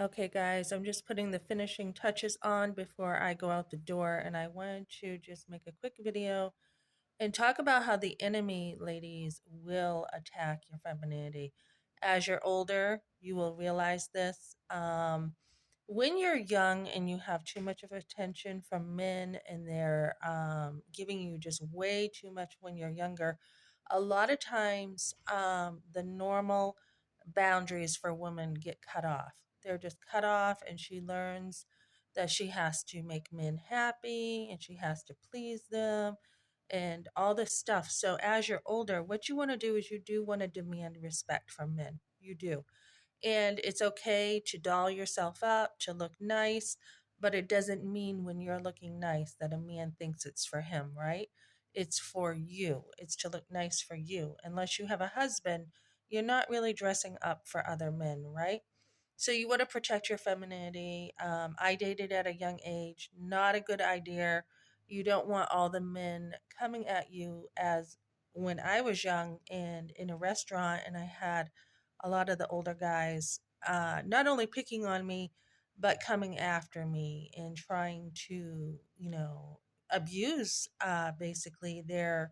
Okay, guys, I'm just putting the finishing touches on before I go out the door, and I wanted to just make a quick video and talk about how the enemy, ladies, will attack your femininity. As you're older, you will realize this. When you're young and you have too much of attention from men and they're giving you just way too much when you're younger, a lot of times the normal boundaries for women get cut off. They're just cut off, and she learns that she has to make men happy and she has to please them and all this stuff. So, as you're older, what you want to do is you do want to demand respect from men. You do. And it's okay to doll yourself up, to look nice, but it doesn't mean when you're looking nice that a man thinks it's for him, right? It's for you. It's to look nice for you. Unless you have a husband, you're not really dressing up for other men, right? So you want to protect your femininity. I dated at a young age, not a good idea. You don't want all the men coming at you as when I was young and in a restaurant, and I had a lot of the older guys not only picking on me, but coming after me and trying to, abuse basically their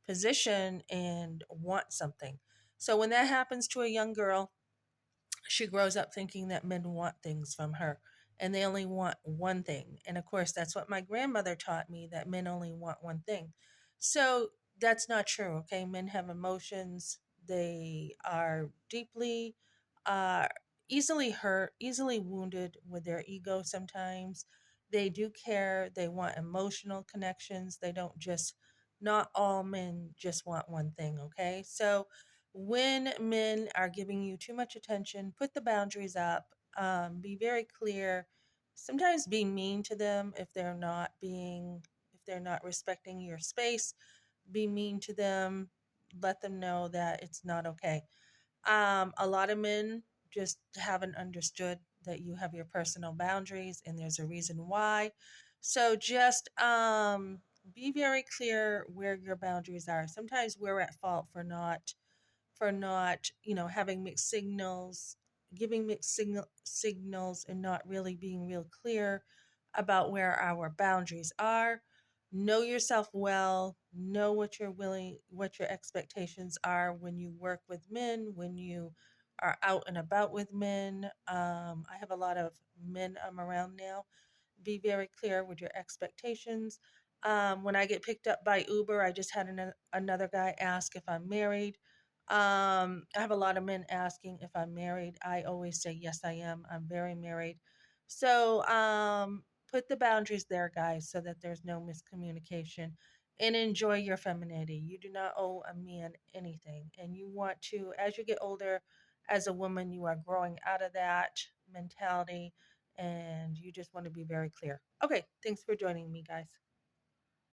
position and want something. So when that happens to a young girl, she grows up thinking that men want things from her and they only want one thing. And of course, that's what my grandmother taught me, that men only want one thing. So that's not true, okay? Men have emotions, they are deeply, uh, easily hurt, easily wounded with their ego sometimes. They do care, they want emotional connections. They don't just, not all men just want one thing, okay? So, when men are giving you too much attention, put the boundaries up. Be very clear. Sometimes be mean to them if they're not respecting your space. Be mean to them. Let them know that it's not okay. A lot of men just haven't understood that you have your personal boundaries and there's a reason why. So just be very clear where your boundaries are. Sometimes we're at fault for not, having mixed signals, giving mixed signals, and not really being real clear about where our boundaries are. Know yourself well, know what your expectations are when you work with men, when you are out and about with men. I have a lot of men I'm around now. Be very clear with your expectations. When I get picked up by Uber, I just had another guy ask if I'm married. I have a lot of men asking if I'm married. I always say, yes, I am. I'm very married. So put the boundaries there, guys, so that there's no miscommunication and enjoy your femininity. You do not owe a man anything. And you want to, as you get older, as a woman, you are growing out of that mentality and you just want to be very clear. Okay, thanks for joining me, guys.